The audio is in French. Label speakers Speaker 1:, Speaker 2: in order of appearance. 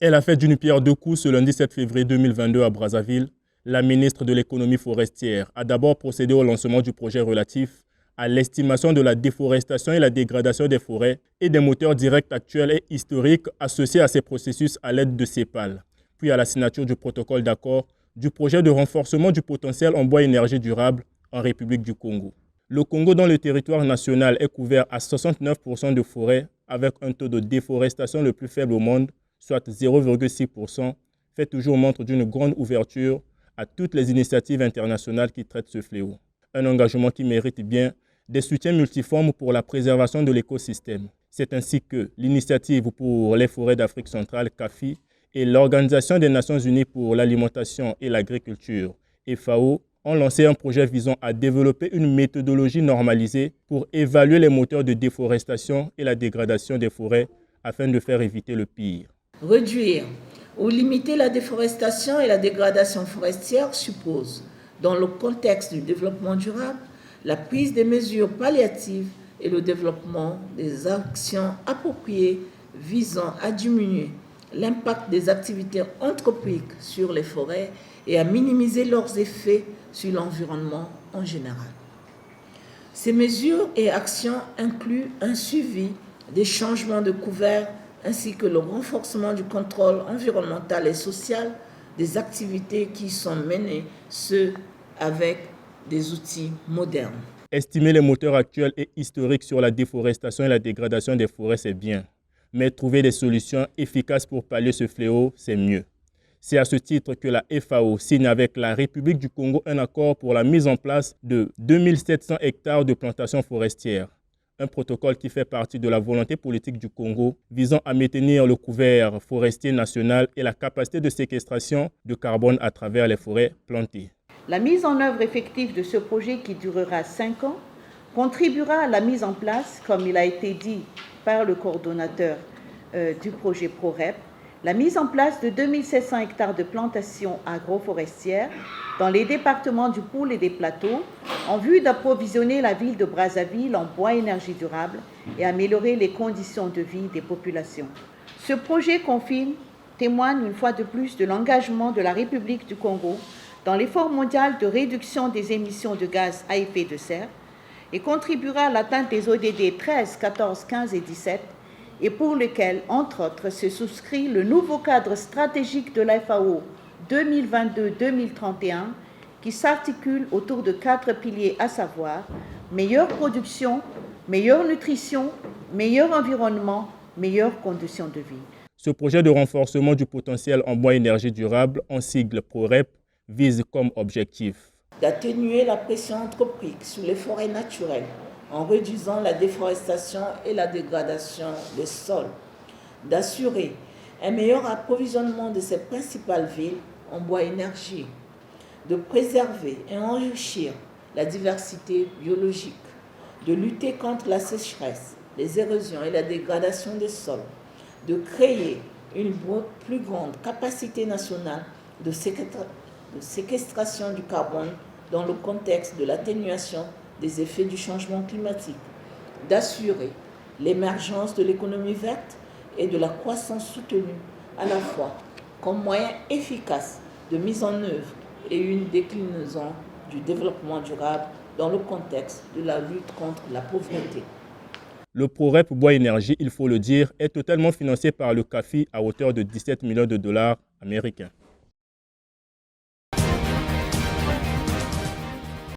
Speaker 1: Elle a fait d'une pierre deux coups ce lundi 7 février 2022 à Brazzaville. La ministre de l'économie forestière a d'abord procédé au lancement du projet relatif à l'estimation de la déforestation et la dégradation des forêts et des moteurs directs actuels et historiques associés à ces processus à l'aide de CEPAL, puis à la signature du protocole d'accord du projet de renforcement du potentiel en bois énergie durable en République du Congo. Le Congo, dont le territoire national est couvert à 69% de forêts avec un taux de déforestation le plus faible au monde, soit 0,6%, fait toujours montre d'une grande ouverture à toutes les initiatives internationales qui traitent ce fléau. Un engagement qui mérite bien des soutiens multiformes pour la préservation de l'écosystème. C'est ainsi que l'Initiative pour les forêts d'Afrique centrale, CAFI, et l'Organisation des Nations Unies pour l'alimentation et l'agriculture, FAO, ont lancé un projet visant à développer une méthodologie normalisée pour évaluer les moteurs de déforestation et la dégradation des forêts afin de faire éviter le pire.
Speaker 2: Réduire ou limiter la déforestation et la dégradation forestière suppose, dans le contexte du développement durable, la prise des mesures palliatives et le développement des actions appropriées visant à diminuer l'impact des activités anthropiques sur les forêts et à minimiser leurs effets sur l'environnement en général. Ces mesures et actions incluent un suivi des changements de couvert ainsi que le renforcement du contrôle environnemental et social des activités qui sont menées, avec des outils modernes.
Speaker 1: Estimer les moteurs actuels et historiques sur la déforestation et la dégradation des forêts, c'est bien. Mais trouver des solutions efficaces pour pallier ce fléau, c'est mieux. C'est à ce titre que la FAO signe avec la République du Congo un accord pour la mise en place de 2700 hectares de plantations forestières. Un protocole qui fait partie de la volonté politique du Congo visant à maintenir le couvert forestier national et la capacité de séquestration de carbone à travers les forêts plantées.
Speaker 3: La mise en œuvre effective de ce projet qui durera 5 ans contribuera à la mise en place, comme il a été dit par le coordonnateur du projet PROREP, la mise en place de 2700 hectares de plantations agroforestières dans les départements du Poul et des Plateaux en vue d'approvisionner la ville de Brazzaville en bois énergie durable et améliorer les conditions de vie des populations. Ce projet témoigne une fois de plus de l'engagement de la République du Congo dans l'effort mondial de réduction des émissions de gaz à effet de serre et contribuera à l'atteinte des ODD 13, 14, 15 et 17 et pour lequel, entre autres, se souscrit le nouveau cadre stratégique de la FAO 2022-2031 qui s'articule autour de 4 piliers, à savoir meilleure production, meilleure nutrition, meilleur environnement, meilleures conditions de vie.
Speaker 1: Ce projet de renforcement du potentiel en bois énergie durable, en sigle PROREP, vise comme objectif
Speaker 2: d'atténuer la pression anthropique sur les forêts naturelles en réduisant la déforestation et la dégradation des sols, d'assurer un meilleur approvisionnement de ces principales villes en bois énergie, de préserver et enrichir la diversité biologique, de lutter contre la sécheresse, les érosions et la dégradation des sols, de créer une plus grande capacité nationale de séquestration du carbone dans le contexte de l'atténuation des effets du changement climatique, d'assurer l'émergence de l'économie verte et de la croissance soutenue à la fois comme moyen efficace de mise en œuvre et une déclinaison du développement durable dans le contexte de la lutte contre la pauvreté.
Speaker 1: Le PROREP Bois Énergie, il faut le dire, est totalement financé par le CAFI à hauteur de 17 millions de dollars américains.